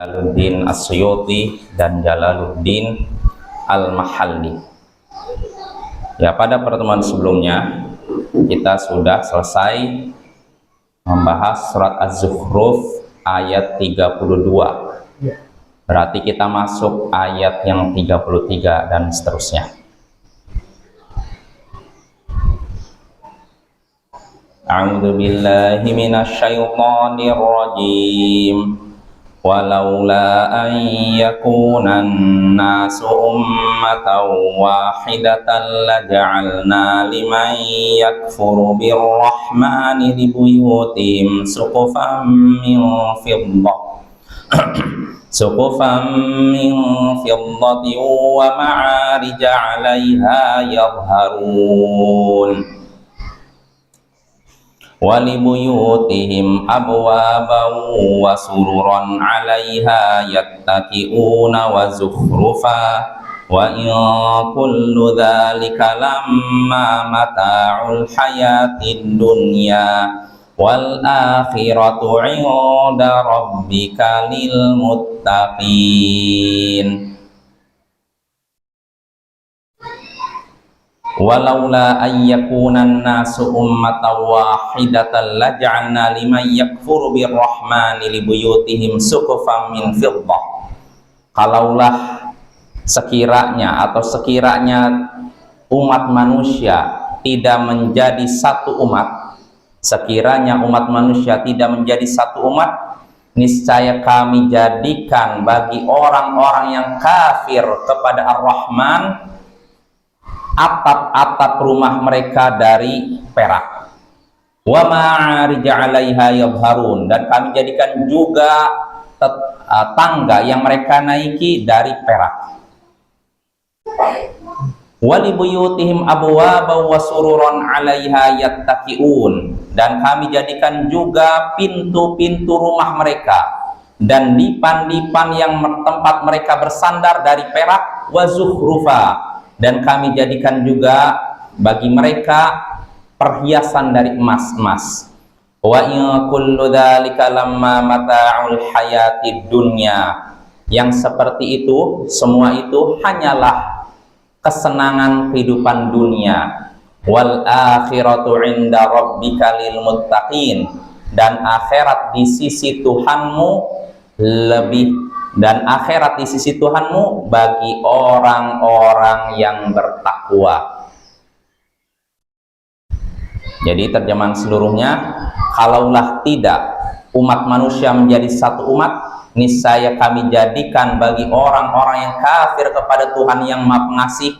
Jalaluddin As-Suyuti dan Jalaluddin Al-Mahalli. Ya, pada pertemuan sebelumnya kita sudah selesai membahas surat Az-Zukhruf ayat 32. Berarti kita masuk ayat yang 33 dan seterusnya. A'udzu billahi minasyaitonir rajim. Walaula an yakuna an-nasu ummatan wahidatan laja'alna liman yakfuru birrahmani libuyutihim suqufan min fiddah suqufan min fiddatin wa ma'arij 'alaiha yadhharun walibuyutihim abwaban wa sururan 'alaiha yattaqi'una wa zukhrufa wa in kullu dzalika lamma mata'ul hayatid dunya wal akhiratu 'inda rabbika lil muttaqin. Walaula ayyakunan nasu ummatan wahidatan laja'alna liman yakfuru birrahmani libuyutihim suqufan min fiddah. Kalaulah sekiranya umat manusia tidak menjadi satu umat, sekiranya umat manusia tidak menjadi satu umat, niscaya kami jadikan bagi orang-orang yang kafir kepada Ar-Rahman atap-atap rumah mereka dari perak, wa ma'arij 'alaiha yadhharun, dan kami jadikan juga tangga yang mereka naiki dari perak. Walibuyutihim abwaban wa sururan 'alaiha yattaqi'un, dan kami jadikan juga pintu-pintu rumah mereka dan dipan-dipan yang tempat mereka bersandar dari perak, wa zukhrufa, dan kami jadikan juga bagi mereka perhiasan dari emas-emas. Wa in kullu dzalika lamma mata'ul hayatid dunya, yang seperti itu semua itu hanyalah kesenangan kehidupan dunia. Wal akhiratu 'inda rabbika lil muttaqin, dan akhirat di sisi Tuhanmu akhirat di sisi Tuhanmu bagi orang-orang yang bertakwa. Jadi terjemahan seluruhnya, kalaulah tidak umat manusia menjadi satu umat, niscaya kami jadikan bagi orang-orang yang kafir kepada Tuhan yang Maha Pengasih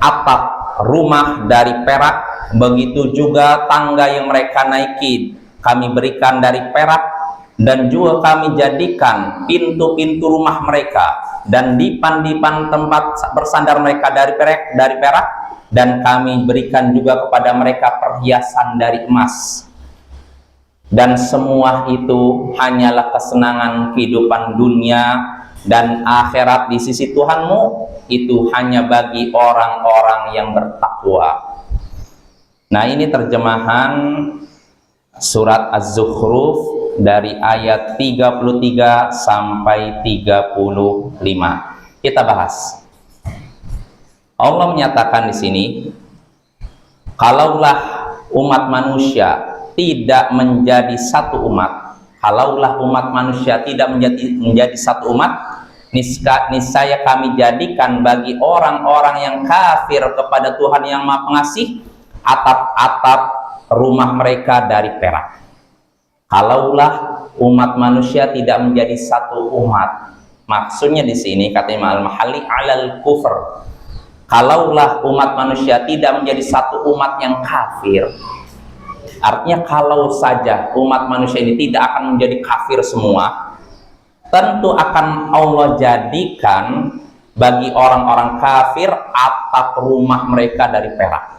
atap rumah dari perak, begitu juga tangga yang mereka naiki kami berikan dari perak, dan juga kami jadikan pintu-pintu rumah mereka dan dipan-dipan tempat bersandar mereka dari perak, dan kami berikan juga kepada mereka perhiasan dari emas. Dan semua itu hanyalah kesenangan kehidupan dunia, dan akhirat di sisi Tuhanmu itu hanya bagi orang-orang yang bertakwa. Nah, ini terjemahan surat Az-Zukhruf dari ayat 33 sampai 35. Kita bahas. Allah menyatakan di sini, kalaulah umat manusia tidak menjadi satu umat, kalaulah umat manusia tidak menjadi satu umat, niscaya kami jadikan bagi orang-orang yang kafir kepada Tuhan yang Maha Pengasih atap-atap rumah mereka dari perak. Kalaulah umat manusia tidak menjadi satu umat, maksudnya di sini kata Imam Al-Mahalli alal kufr. Kalaulah umat manusia tidak menjadi satu umat yang kafir, artinya kalau saja umat manusia ini tidak akan menjadi kafir semua, tentu akan Allah jadikan bagi orang-orang kafir atap rumah mereka dari perak.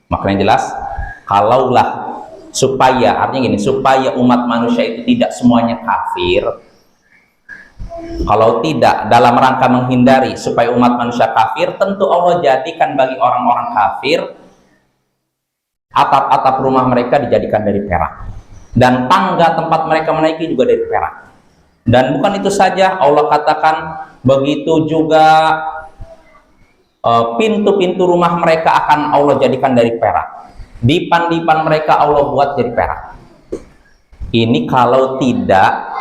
Maknanya jelas, kalaulah artinya gini, supaya umat manusia itu tidak semuanya kafir, kalau tidak dalam rangka menghindari supaya umat manusia kafir, tentu Allah jadikan bagi orang-orang kafir atap-atap rumah mereka dijadikan dari perak. dan tangga tempat mereka menaiki juga dari perak. Dan bukan itu saja, Allah katakan begitu juga pintu-pintu rumah mereka akan Allah jadikan dari perak. Dipan-dipan mereka Allah buat jadi perak. Ini kalau tidak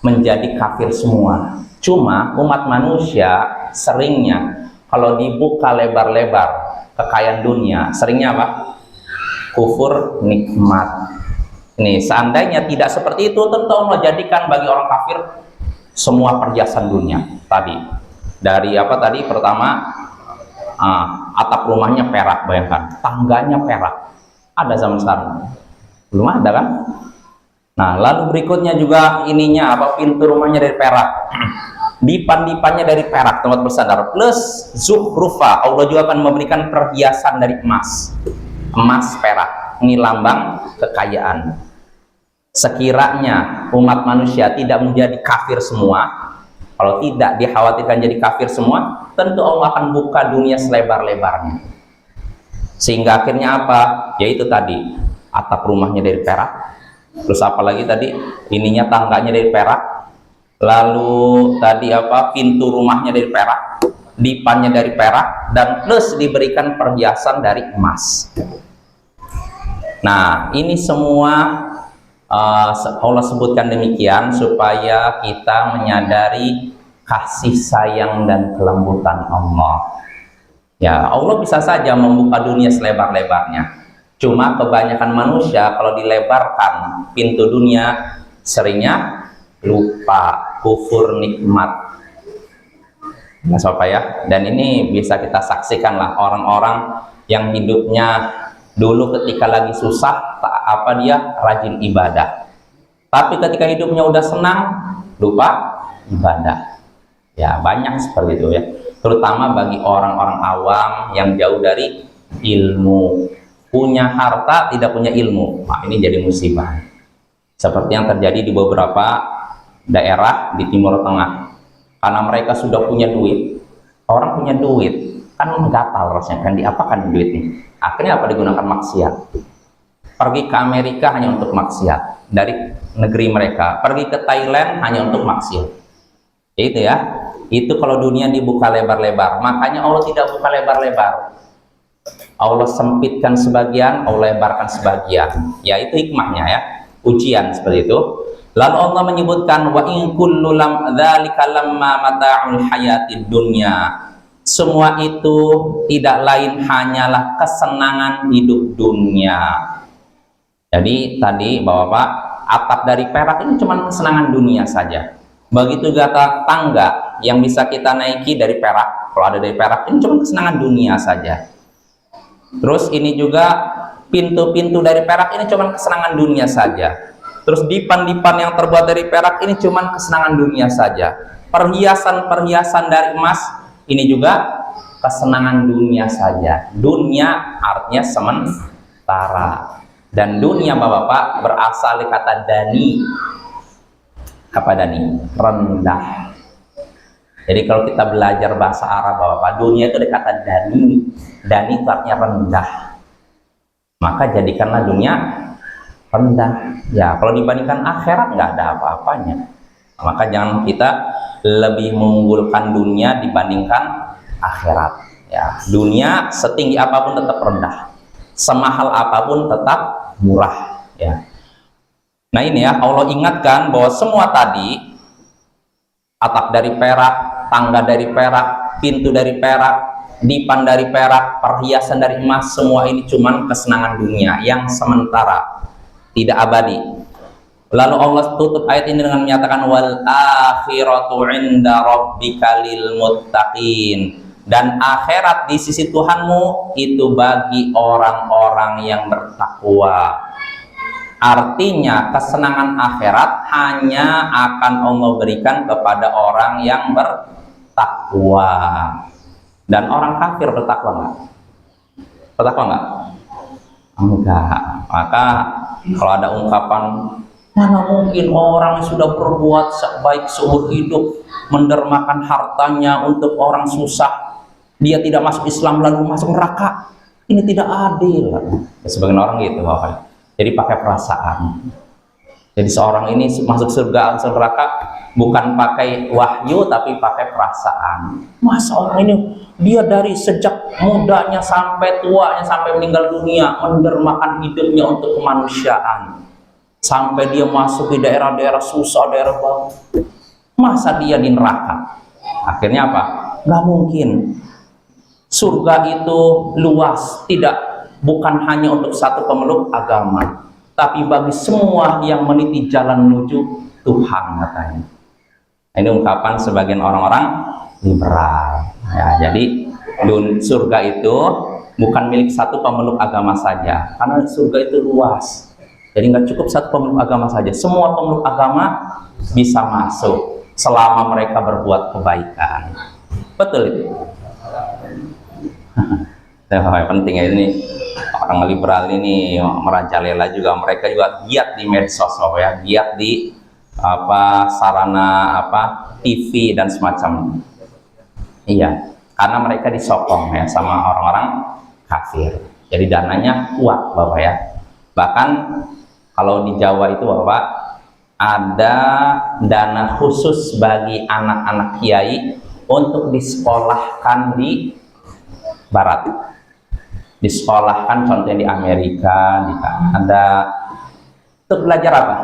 menjadi kafir semua. Cuma umat manusia seringnya kalau dibuka lebar-lebar kekayaan dunia, seringnya kufur nikmat. Nih, seandainya tidak seperti itu, tentu Allah jadikan bagi orang kafir semua perhiasan dunia tadi. Dari pertama, atap rumahnya perak, bayangkan, tangganya perak. Ada zaman sekarang? Belum ada kan? Nah, lalu berikutnya juga ininya pintu rumahnya dari perak. Dipan-dipannya dari perak, tempat bersandar, plus zuhrufa, Allah juga akan memberikan perhiasan dari emas. Emas perak, ini lambang kekayaan. Sekiranya umat manusia tidak menjadi kafir semua, kalau tidak dikhawatirkan jadi kafir semua, tentu Allah akan buka dunia selebar-lebarnya. Sehingga akhirnya yaitu tadi, atap rumahnya dari perak, terus apalagi tadi, ininya tangganya dari perak, lalu tadi pintu rumahnya dari perak, dipannya dari perak, dan plus diberikan perhiasan dari emas. Nah, ini semua Allah sebutkan demikian supaya kita menyadari kasih sayang dan kelembutan Allah. Ya, Allah bisa saja membuka dunia selebar-lebarnya. Cuma kebanyakan manusia kalau dilebarkan pintu dunia, seringnya lupa, kufur nikmat. Mas ya. Dan ini bisa kita saksikan lah orang-orang yang hidupnya dulu ketika lagi susah, dia rajin ibadah. Tapi ketika hidupnya udah senang, lupa ibadah. Ya, banyak seperti itu ya. Terutama bagi orang-orang awam yang jauh dari ilmu. Punya harta, tidak punya ilmu. Nah, ini jadi musibah. Seperti yang terjadi di beberapa daerah di Timur Tengah. Karena mereka sudah punya duit. Orang punya duit, kan gatal rasanya, kan diapakan duit ini? Akhirnya digunakan maksiat. Pergi ke Amerika hanya untuk maksiat dari negeri mereka, pergi ke Thailand hanya untuk maksiat. Itu ya, itu kalau dunia dibuka lebar-lebar. Makanya Allah tidak buka lebar-lebar, Allah sempitkan sebagian, Allah lebarkan sebagian. Ya, itu hikmahnya ya, ujian seperti itu. Lalu Allah menyebutkan wa in kullu lam dzalika lamma mata'ul hayatid dunya. Semua itu tidak lain hanyalah kesenangan hidup dunia. Jadi tadi Bapak, atap dari perak ini cuma kesenangan dunia saja. Begitu juga tangga yang bisa kita naiki dari perak, kalau ada dari perak, ini cuma kesenangan dunia saja. Terus ini juga pintu-pintu dari perak ini cuma kesenangan dunia saja. Terus dipan-dipan yang terbuat dari perak ini cuma kesenangan dunia saja. Perhiasan-perhiasan dari emas ini juga kesenangan dunia saja. Dunia artinya sementara. Dan dunia Bapak berasal dari kata dani. Apa dani? Rendah. Jadi kalau kita belajar bahasa Arab Bapak, dunia itu dari kata dani. Dani itu artinya rendah. Maka jadikanlah dunia rendah. Ya, kalau dibandingkan akhirat nggak ada apa-apanya. Maka jangan kita lebih mengunggulkan dunia dibandingkan akhirat. Ya, dunia setinggi apapun tetap rendah. Semahal apapun tetap murah ya. Nah, ini ya, Allah ingatkan bahwa semua tadi, atap dari perak, tangga dari perak, pintu dari perak, dipan dari perak, perhiasan dari emas, semua ini cuman kesenangan dunia yang sementara, tidak abadi. Lalu Allah tutup ayat ini dengan menyatakan wal akhiratu 'inda rabbika lil muttaqin. Dan akhirat di sisi Tuhanmu itu bagi orang-orang yang bertakwa. Artinya kesenangan akhirat hanya akan Allah berikan kepada orang yang bertakwa. Dan orang kafir bertakwa nggak? Bertakwa nggak? Enggak. Maka kalau ada ungkapan, mana mungkin orang yang sudah berbuat baik seumur hidup mendermakan hartanya untuk orang susah, dia tidak masuk Islam lalu masuk neraka, ini tidak adil. Sebagian orang gitu Bapak. Jadi pakai perasaan. Jadi seorang ini masuk surga atau neraka bukan pakai wahyu tapi pakai perasaan. Masa orang ini dia dari sejak mudanya sampai tuanya sampai meninggal dunia mendermakan hidupnya untuk kemanusiaan. Sampai dia masuk di daerah-daerah susah, daerah bawah. Masa dia di neraka? Akhirnya apa? Nggak mungkin. Surga itu luas, bukan hanya untuk satu pemeluk agama, tapi bagi semua yang meniti jalan menuju Tuhan, katanya. Ini ungkapan sebagian orang-orang liberal. Ya, jadi surga itu bukan milik satu pemeluk agama saja, karena surga itu luas. Jadi nggak cukup satu pemeluk agama saja, semua pemeluk agama bisa masuk selama mereka berbuat kebaikan. Betul itu. Yang penting ini orang liberal ini merajalela juga, mereka juga giat di medsos, ya, giat di sarana TV dan semacamnya. Iya, karena mereka disokong ya sama orang-orang kafir. Jadi dananya kuat, Bapak ya. Bahkan kalau di Jawa itu, Bapak, ada dana khusus bagi anak-anak kiai untuk disekolahkan di Barat. Disekolahkan contohnya di Amerika, di Kanada. Untuk belajar apa?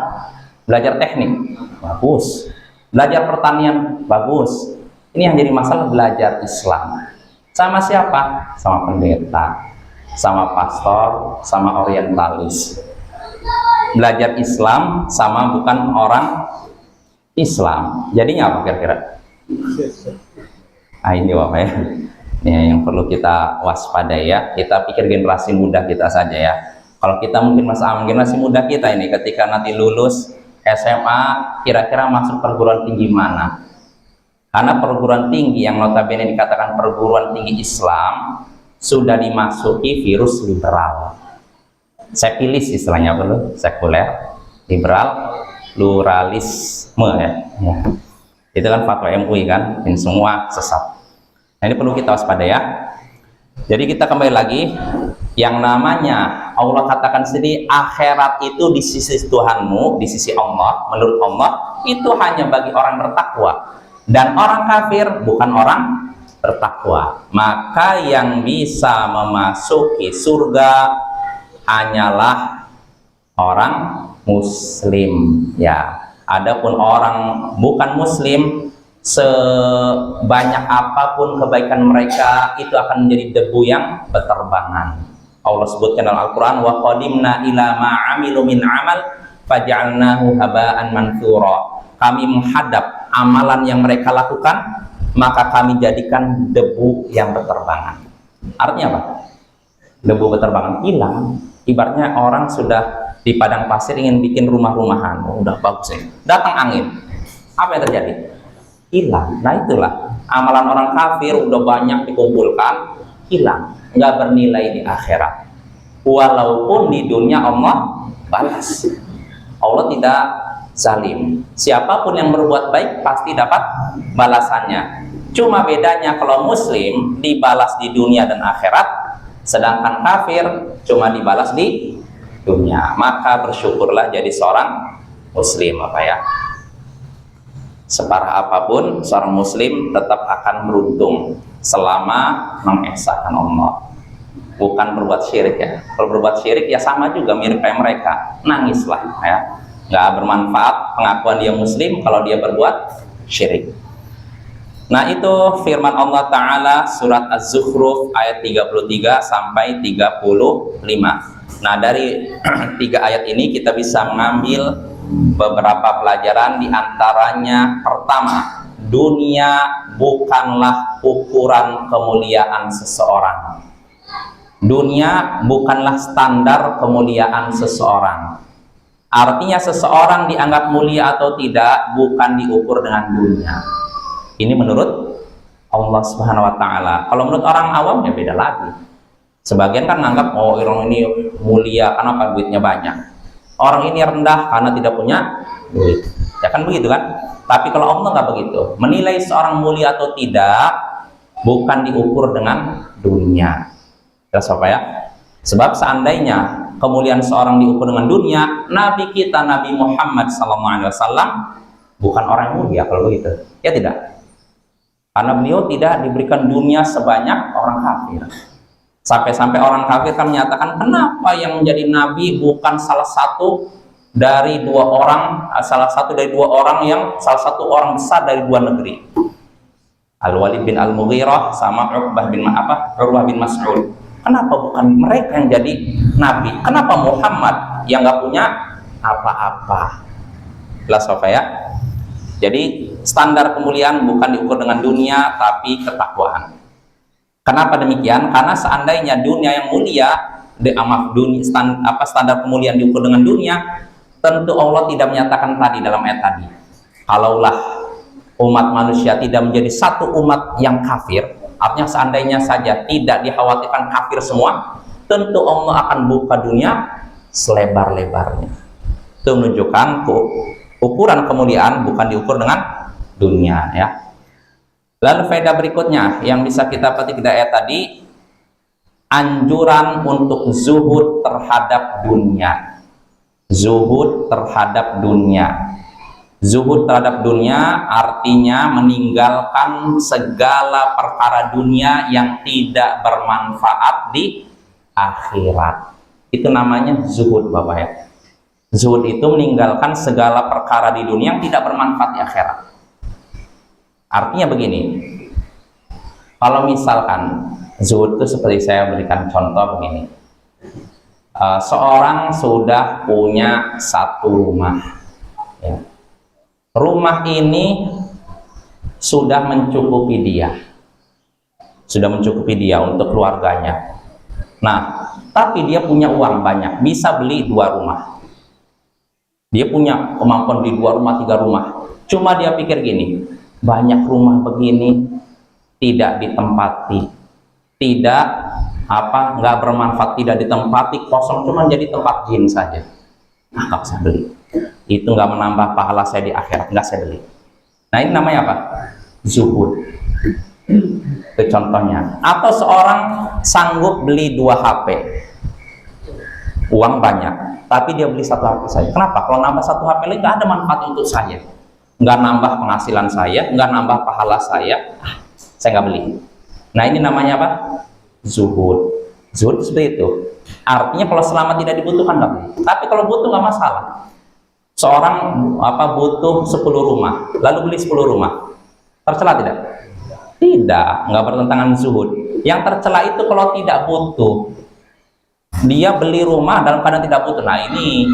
Belajar teknik, bagus. Belajar pertanian, bagus. Ini yang jadi masalah, belajar Islam. Sama siapa? Sama pendeta, sama pastor, sama orientalis. Belajar Islam sama bukan orang Islam. Jadinya apa kira-kira? Ini Bapak ya. Ini yang perlu kita waspadai ya. Kita pikir generasi muda kita saja ya. Kalau kita mungkin generasi muda kita ini ketika nanti lulus SMA, kira-kira masuk perguruan tinggi mana? Karena perguruan tinggi yang notabene dikatakan perguruan tinggi Islam sudah dimasuki virus liberal. Sekulis istilahnya, perlu sekuler, liberal, pluralisme ya. Itu kan fatwa MUI kan, ini semua sesat. Nah, ini perlu kita waspada ya. Jadi kita kembali lagi, yang namanya Allah katakan sendiri, akhirat itu di sisi Tuhanmu, di sisi Allah, menurut Allah itu hanya bagi orang bertakwa, dan orang kafir bukan orang bertakwa. Maka yang bisa memasuki surga hanyalah orang muslim ya. Adapun orang bukan muslim, sebanyak apapun kebaikan mereka itu akan menjadi debu yang berterbangan. Allah sebutkan dalam Al-Quran, wa qadimna ila ma'amilu min amal faja'alnahu haba'an manthura. Kami menghadap amalan yang mereka lakukan, maka kami jadikan debu yang berterbangan. Artinya apa? Debu berterbangan, hilang. Ibaratnya orang sudah di padang pasir ingin bikin rumah-rumahan, udah bagus ya, datang angin, apa yang terjadi? Hilang. Nah itulah amalan orang kafir, udah banyak dikumpulkan, hilang, nggak bernilai di akhirat. Walaupun di dunia Allah balas. Allah tidak zalim. Siapapun yang berbuat baik pasti dapat balasannya. Cuma bedanya kalau muslim dibalas di dunia dan akhirat, sedangkan kafir cuma dibalas di dunia. Maka bersyukurlah jadi seorang muslim, apa ya. Separah apapun seorang muslim tetap akan beruntung selama mengesahkan Allah, bukan berbuat syirik ya. Kalau berbuat syirik ya sama juga, mirip kayak mereka, nangislah ya. Nggak bermanfaat pengakuan dia muslim kalau dia berbuat syirik. Nah itu firman Allah Ta'ala surat Az-Zukhruf ayat 33 sampai 35. Nah dari 3 ayat ini kita bisa mengambil beberapa pelajaran, diantaranya pertama, dunia bukanlah ukuran kemuliaan seseorang. Dunia bukanlah standar kemuliaan seseorang. Artinya seseorang dianggap mulia atau tidak bukan diukur dengan dunia. Ini menurut Allah Subhanahu wa Ta'ala. Kalau menurut orang awam ya beda lagi. Sebagian kan menganggap oh orang ini mulia karena apa, duitnya banyak. Orang ini rendah karena tidak punya duit. Ya kan begitu kan? Tapi kalau Allah nggak begitu. Menilai seorang mulia atau tidak bukan diukur dengan dunia. Terus apa ya? Sebab seandainya kemuliaan seorang diukur dengan dunia, Nabi kita Nabi Muhammad SAW bukan orang yang mulia kalau begitu, ya tidak? Karena beliau tidak diberikan dunia sebanyak orang kafir. Sampai-sampai orang kafir kan menyatakan, kenapa yang menjadi nabi bukan salah satu dari dua orang salah satu orang besar dari dua negeri, Al-Walid bin Al-Mughirah sama Urwah bin Mas'ud. Kenapa bukan mereka yang jadi nabi? Kenapa Muhammad yang nggak punya apa-apa? Jelas ya? Jadi standar kemuliaan bukan diukur dengan dunia, tapi ketakwaan. Kenapa demikian? Karena seandainya dunia yang mulia, standar kemuliaan diukur dengan dunia, tentu Allah tidak menyatakan tadi dalam ayat tadi, kalaulah umat manusia tidak menjadi satu umat yang kafir, artinya seandainya saja tidak dikhawatirkan kafir semua, tentu Allah akan buka dunia selebar-lebarnya. Itu menunjukkan ukuran kemuliaan bukan diukur dengan dunia, ya. Lalu faedah berikutnya yang bisa kita petik dari ayat tadi, anjuran untuk zuhud terhadap dunia. Zuhud terhadap dunia. Zuhud terhadap dunia artinya meninggalkan segala perkara dunia yang tidak bermanfaat di akhirat. Itu namanya zuhud, Bapak ya. Zuhud itu meninggalkan segala perkara di dunia yang tidak bermanfaat di akhirat. Artinya begini, kalau misalkan zuhud itu seperti saya berikan contoh begini, seorang sudah punya satu rumah, ya. Rumah ini sudah mencukupi dia untuk keluarganya. Nah, tapi dia punya uang banyak, bisa beli 2 rumah. Dia punya kemampuan di 2 rumah, 3 rumah. Cuma dia pikir gini, banyak rumah begini tidak ditempati, nggak bermanfaat, tidak ditempati, kosong, cuma jadi tempat jin saja. Nah, nggak usah beli. Itu nggak menambah pahala saya di akhirat, nggak saya beli. Nah, ini namanya apa? Zuhud. Itu contohnya. Atau seorang sanggup beli 2 HP, uang banyak, tapi dia beli 1 HP saja. Kenapa? Kalau nambah 1 HP lagi nggak ada manfaat untuk saya, nggak nambah penghasilan saya, nggak nambah pahala saya nggak beli. Nah, ini namanya apa? Zuhud. Zuhud seperti itu. Artinya kalau selama tidak dibutuhkan nggak beli. Tapi kalau butuh nggak masalah. Seorang butuh 10 rumah, lalu beli 10 rumah, tercela tidak? Tidak, nggak bertentangan zuhud. Yang tercela itu kalau tidak butuh, dia beli rumah dalam keadaan tidak butuh. Nah, ini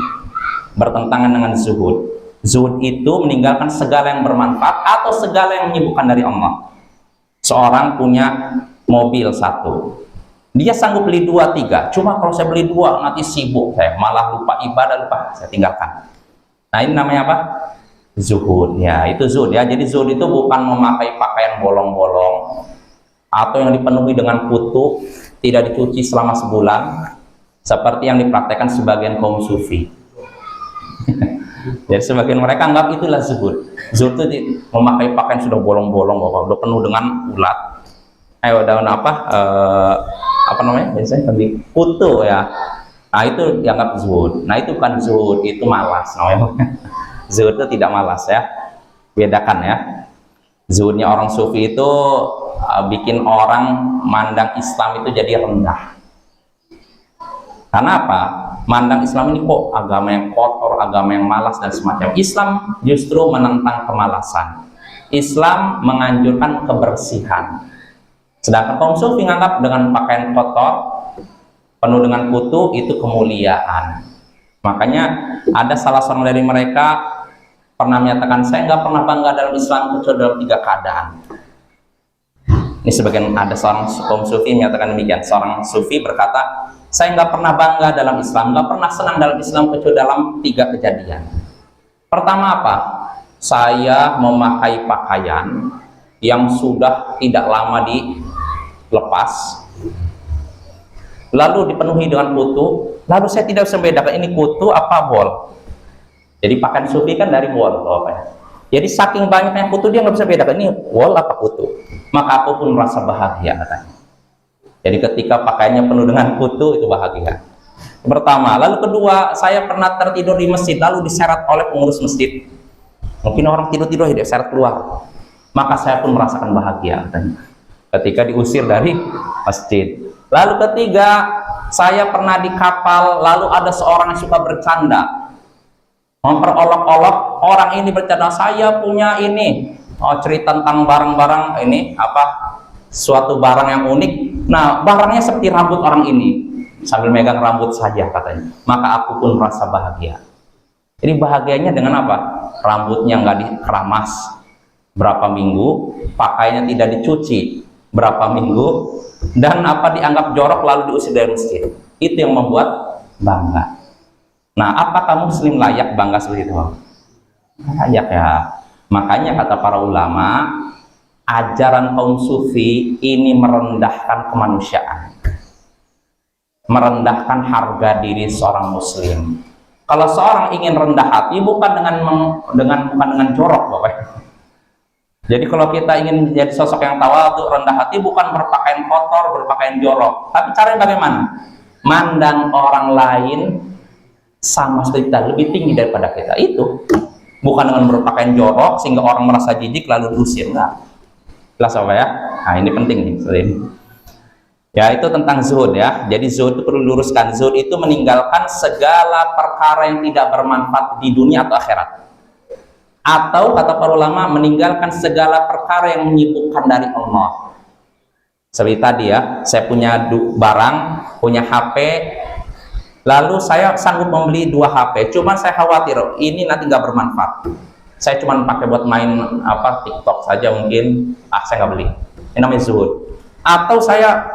bertentangan dengan zuhud. Zuhud itu meninggalkan segala yang bermanfaat atau segala yang menyibukkan dari Allah. Seorang punya mobil 1, dia sanggup beli 2, 3. Cuma kalau saya beli 2 nanti sibuk saya, malah lupa ibadah, saya tinggalkan. Nah, ini namanya apa? Zuhud. Ya, itu zuhud ya. Jadi zuhud itu bukan memakai pakaian bolong-bolong atau yang dipenuhi dengan kutu, tidak dicuci selama sebulan, seperti yang dipraktekkan sebagian kaum sufi. Jadi sebagian mereka anggap itulah zuhud. Zuhud itu memakai pakaian sudah bolong-bolong, sudah penuh dengan ulat. Daun biasanya kutu ya. Nah, itu dianggap zuhud. Nah, itu bukan zuhud, itu malas namanya. Zuhud itu tidak malas ya. Bedakan ya. Zuhudnya orang sufi itu bikin orang mandang Islam itu jadi rendah. Karena apa? Mandang Islam ini kok agama yang kotor, agama yang malas dan semacam. Islam justru menentang kemalasan. Islam menganjurkan kebersihan. Sedangkan kaum sufi menganggap dengan pakaian kotor, penuh dengan kutu, itu kemuliaan. Makanya ada salah seorang dari mereka pernah menyatakan, saya nggak pernah bangga dalam Islam kecuali dalam 3 keadaan. Ini sebagian ada seorang kaum sufi menyatakan demikian. Seorang sufi berkata, saya nggak pernah bangga dalam Islam, nggak pernah senang dalam Islam kecuali dalam 3 kejadian. Pertama apa? Saya memakai pakaian yang sudah tidak lama dilepas, lalu dipenuhi dengan kutu, lalu saya tidak bisa membedakan ini kutu apa wol. Jadi pakaian sufi kan dari wol, jadi saking banyaknya kutu dia nggak bisa bedakan ini wol apa kutu. Maka aku pun merasa bahagia katanya. Jadi ketika pakaiannya penuh dengan kutu itu bahagia. Pertama. Lalu kedua, saya pernah tertidur di masjid lalu diseret oleh pengurus masjid. Mungkin orang tidur-tidur diseret keluar. Maka saya pun merasakan bahagia katanya, ketika diusir dari masjid. Lalu ketiga, saya pernah di kapal lalu ada seorang yang suka bercanda, memperolok-olok orang ini bercanda, saya punya ini, cerita tentang barang-barang ini suatu barang yang unik. Nah, barangnya seperti rambut orang ini, sambil megang rambut saja katanya. Maka aku pun merasa bahagia. Jadi bahagianya dengan apa? Rambutnya nggak dikeramas berapa minggu, pakainya tidak dicuci berapa minggu, dan dianggap jorok lalu diusir dari masjid. Itu yang membuat bangga. Nah, apakah muslim layak bangga seperti itu? Layak ya. Makanya kata para ulama, ajaran kaum sufi ini merendahkan kemanusiaan, merendahkan harga diri seorang muslim. Kalau seorang ingin rendah hati bukan dengan jorok, Bapak. Jadi kalau kita ingin menjadi sosok yang tawadhu, rendah hati, bukan berpakaian kotor, berpakaian jorok, tapi caranya bagaimana? Mandang orang lain sama seperti kita, lebih tinggi daripada kita. Itu bukan dengan berpakaian jorok sehingga orang merasa jijik lalu diusir, enggak. Jelas apa ya? Nah, ini penting nih. Ya, itu tentang zuhud ya. Jadi zuhud itu perlu diluruskan. Zuhud itu meninggalkan segala perkara yang tidak bermanfaat di dunia atau akhirat. Atau kata para ulama, meninggalkan segala perkara yang menyibukkan dari Allah. Seperti tadi ya, saya punya barang, punya HP, lalu saya sanggup membeli 2 HP. Cuman saya khawatir ini nanti nggak bermanfaat. Saya cuma pakai buat main TikTok saja mungkin. Saya nggak beli. Ini namanya zuhud. Atau saya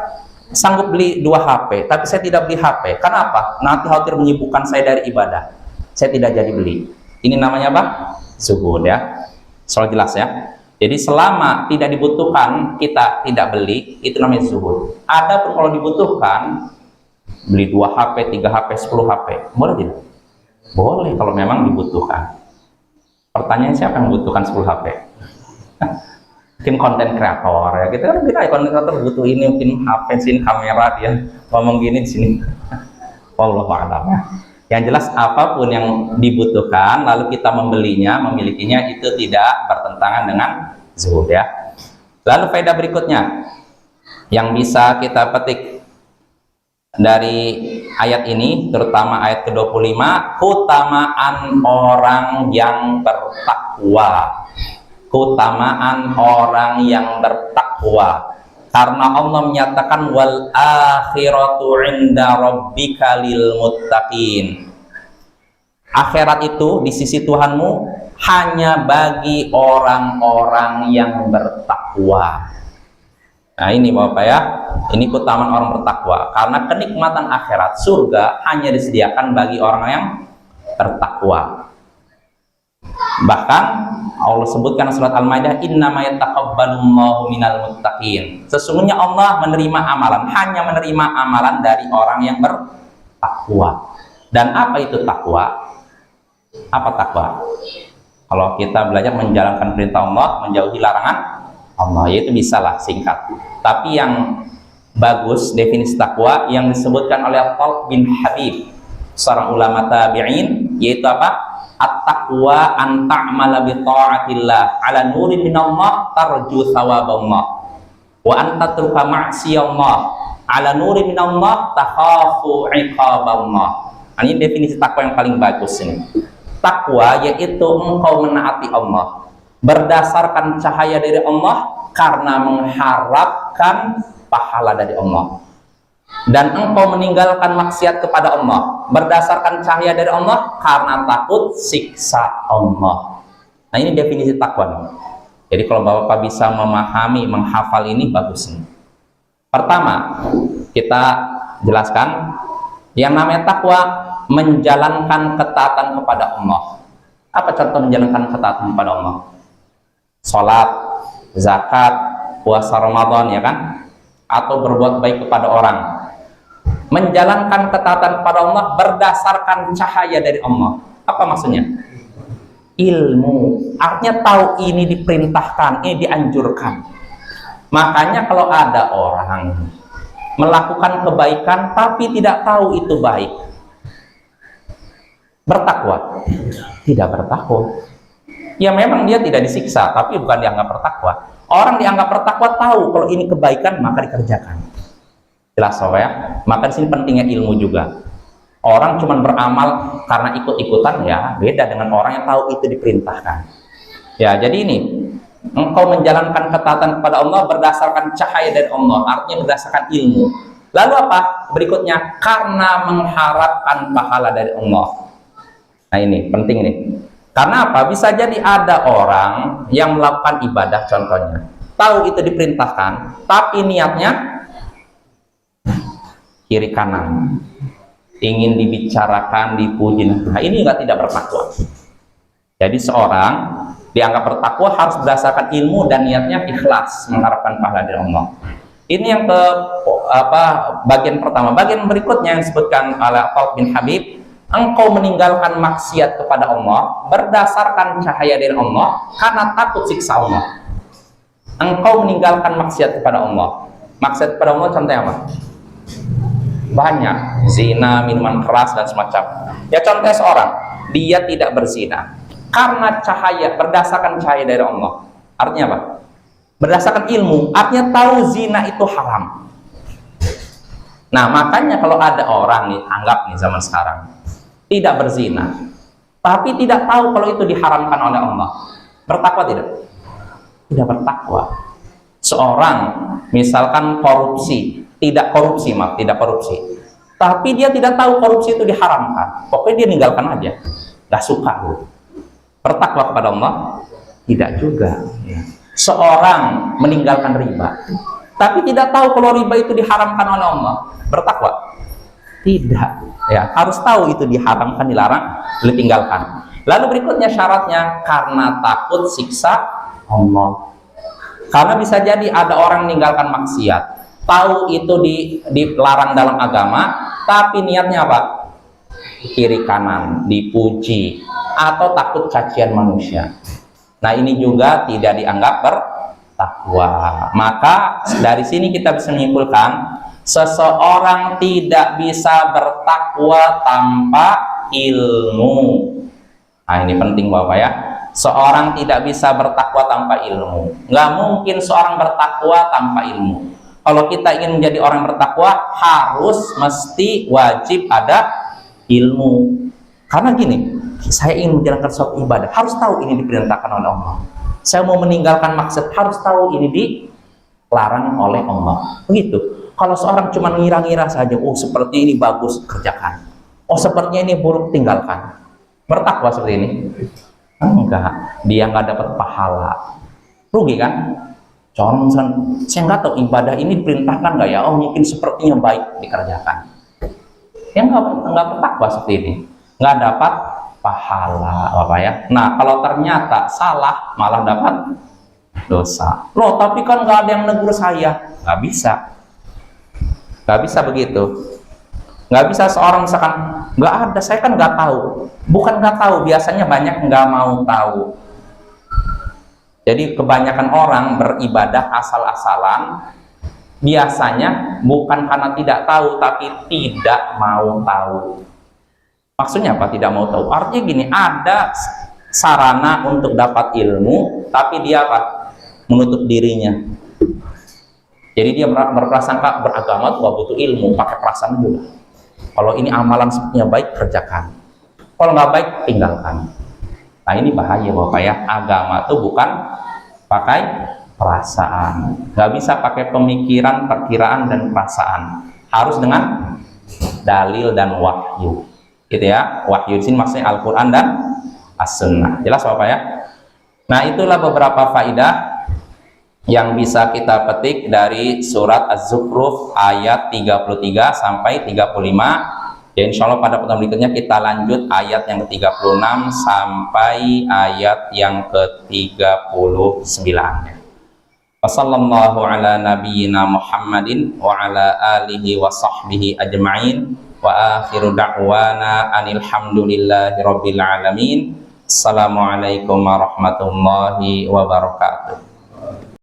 sanggup beli 2 HP, tapi saya tidak beli HP. Kenapa? Nanti khawatir menyibukkan saya dari ibadah. Saya tidak jadi beli. Ini namanya apa? Zuhud ya. Soal jelas ya. Jadi selama tidak dibutuhkan kita tidak beli, itu namanya zuhud. Adapun kalau dibutuhkan, beli 2 HP, 3 HP, 10 HP, boleh tidak? Boleh kalau memang dibutuhkan. Pertanyaan, siapa yang membutuhkan 10 HP? Mungkin konten kreator ya, kita kan bilang konten kreator butuh ini, mungkin HP sini, kamera, dia ngomong gini di sini. Wallahu a'lam ya. Yang jelas apapun yang dibutuhkan lalu kita membelinya, memilikinya, itu tidak bertentangan dengan zuhud ya. Lalu faedah berikutnya yang bisa kita petik dari ayat ini, terutama ayat ke-25, keutamaan orang yang bertakwa. Keutamaan orang yang bertakwa. Karena Allah menyatakan wal akhiratu 'inda rabbika lil muttaqin. Akhirat itu di sisi Tuhanmu hanya bagi orang-orang yang bertakwa. Nah, ini Bapak ya, ini keutamaan orang bertakwa. Karena kenikmatan akhirat, surga, hanya disediakan bagi orang yang bertakwa. Bahkan Allah sebutkan surat Al-Maidah, innama yataqabbalullahu minal muttaqin. Sesungguhnya Allah menerima amalan, hanya menerima amalan dari orang yang bertakwa. Dan apa itu takwa? Apa takwa? Kalau kita belajar menjalankan perintah Allah, menjauhi larangan Allah, yaitu bisalah singkat. Tapi yang bagus definisi takwa yang disebutkan oleh Talq bin Habib, seorang ulama tabi'in, yaitu apa? At-taqwa an ta'mala bi ta'atillah ala nurin minallah tarju thawaballah wa an tatruka ma'siyallah ala nurin minallah takhafu iqaballah. Ini definisi takwa yang paling bagus ini. Takwa yaitu engkau menaati Allah berdasarkan cahaya dari Allah karena mengharapkan pahala dari Allah, dan engkau meninggalkan maksiat kepada Allah berdasarkan cahaya dari Allah karena takut siksa Allah. Nah, ini definisi takwa. Jadi kalau Bapak bisa memahami, menghafal ini, bagus nih. Pertama, kita jelaskan yang namanya takwa, menjalankan ketaatan kepada Allah. Apa contoh menjalankan ketaatan kepada Allah? Salat, zakat, puasa Ramadan, ya kan? Atau berbuat baik kepada orang. Menjalankan ketaatan kepada Allah berdasarkan cahaya dari Allah. Apa maksudnya? Ilmu. Artinya tahu ini diperintahkan, ini dianjurkan. Makanya kalau ada orang melakukan kebaikan tapi tidak tahu itu baik, Bertakwa? Tidak bertakwa. Ya memang dia tidak disiksa, tapi bukan dianggap bertakwa. Orang dianggap bertakwa tahu kalau ini kebaikan maka dikerjakan. Jelas ya? Maka di sini pentingnya ilmu juga. Orang cuma beramal karena ikut-ikutan, ya beda dengan orang yang tahu itu diperintahkan. Ya, jadi ini engkau menjalankan ketaatan kepada Allah berdasarkan cahaya dari Allah, artinya berdasarkan ilmu. Lalu apa? Berikutnya, karena mengharapkan pahala dari Allah. Nah ini penting nih. Karena apa? Bisa jadi ada orang yang melakukan ibadah, contohnya tahu itu diperintahkan, tapi niatnya kiri kanan, ingin dibicarakan, dipuji. Nah ini tidak bertakwa. Jadi seorang dianggap bertakwa harus berdasarkan ilmu dan niatnya ikhlas mengharapkan pahala dari Allah. Ini yang bagian pertama. Bagian berikutnya yang disebutkan oleh Talq bin Habib, engkau meninggalkan maksiat kepada Allah berdasarkan cahaya dari Allah karena takut siksa Allah. Engkau meninggalkan maksiat kepada Allah. Maksiat kepada Allah contohnya apa? Banyak. Zina, minuman keras dan semacamnya. Ya contohnya seorang, dia tidak berzina karena cahaya, berdasarkan cahaya dari Allah. Artinya apa? Berdasarkan ilmu, artinya tahu zina itu haram. Nah makanya kalau ada orang nih, anggap nih zaman sekarang tidak berzina, tapi tidak tahu kalau itu diharamkan oleh Allah, bertakwa tidak? Tidak bertakwa. Seorang misalkan korupsi, tidak korupsi, tapi dia tidak tahu korupsi itu diharamkan, pokoknya dia ninggalkan aja, gak suka. Bertakwa kepada Allah? Tidak juga. Seorang meninggalkan riba, tapi tidak tahu kalau riba itu diharamkan oleh Allah, bertakwa? Tidak. Ya, harus tahu itu diharamkan, dilarang, ditinggalkan. Lalu berikutnya syaratnya karena takut siksa Allah. Karena bisa jadi ada orang meninggalkan maksiat, tahu itu dilarang dalam agama, tapi niatnya apa? Kiri kanan, dipuji, atau takut cacian manusia. Nah ini juga tidak dianggap bertakwa. Maka dari sini kita bisa menyimpulkan seseorang tidak bisa bertakwa tanpa ilmu. Nah ini penting Bapak ya. Seorang tidak bisa bertakwa tanpa ilmu. Nggak mungkin seorang bertakwa tanpa ilmu. Kalau kita ingin menjadi orang bertakwa, harus mesti wajib ada ilmu. Karena gini, saya ingin menjalankan suatu ibadah, harus tahu ini diperintahkan oleh Allah. Saya mau meninggalkan maksiat, harus tahu ini dilarang oleh Allah. Begitu. Kalau seorang cuma ngira-ngira saja, oh seperti ini bagus, kerjakan. Oh sepertinya ini buruk, tinggalkan. Bertakwa seperti ini? Enggak. Dia nggak dapat pahala. Rugi kan? Contoh, saya nggak tahu ibadah ini diperintahkan nggak ya? Oh mungkin sepertinya baik, dikerjakan. Ya nggak bertakwa seperti ini. Nggak dapat pahala, Bapak ya. Nah kalau ternyata salah malah dapat dosa. Loh tapi kan nggak ada yang negur saya. Nggak bisa begitu. Nggak bisa seorang misalkan nggak ada, saya kan nggak tahu. Bukan nggak tahu, biasanya banyak nggak mau tahu. Jadi kebanyakan orang beribadah asal-asalan, biasanya bukan karena tidak tahu, tapi tidak mau tahu. Maksudnya apa tidak mau tahu? Artinya gini, ada sarana untuk dapat ilmu, tapi dia apa? Menutup dirinya. Jadi dia berprasangka beragama tuh butuh ilmu, pakai perasaan juga. Kalau ini amalan sepertinya baik, kerjakan. Kalau nggak baik, tinggalkan. Nah ini bahaya Bapak ya. Agama tuh bukan pakai perasaan. Nggak bisa pakai pemikiran, perkiraan, dan perasaan. Harus dengan dalil dan wahyu. Gitu ya, wahyu di sini maksudnya Al-Quran dan As-Sunnah. Jelas Bapak ya? Nah itulah beberapa faidah yang bisa kita petik dari surat Az-Zukhruf ayat 33 sampai 35. Ya insya Allah pada pertemuan berikutnya kita lanjut ayat yang ke-36 sampai ayat yang ke-39. Wassallallahu ala nabiyyina Muhammadin wa ala alihi wa sahbihi ajma'in. Wa akhiru da'wana anil hamdulillahi rabbil alamin. Assalamualaikum warahmatullahi wabarakatuh.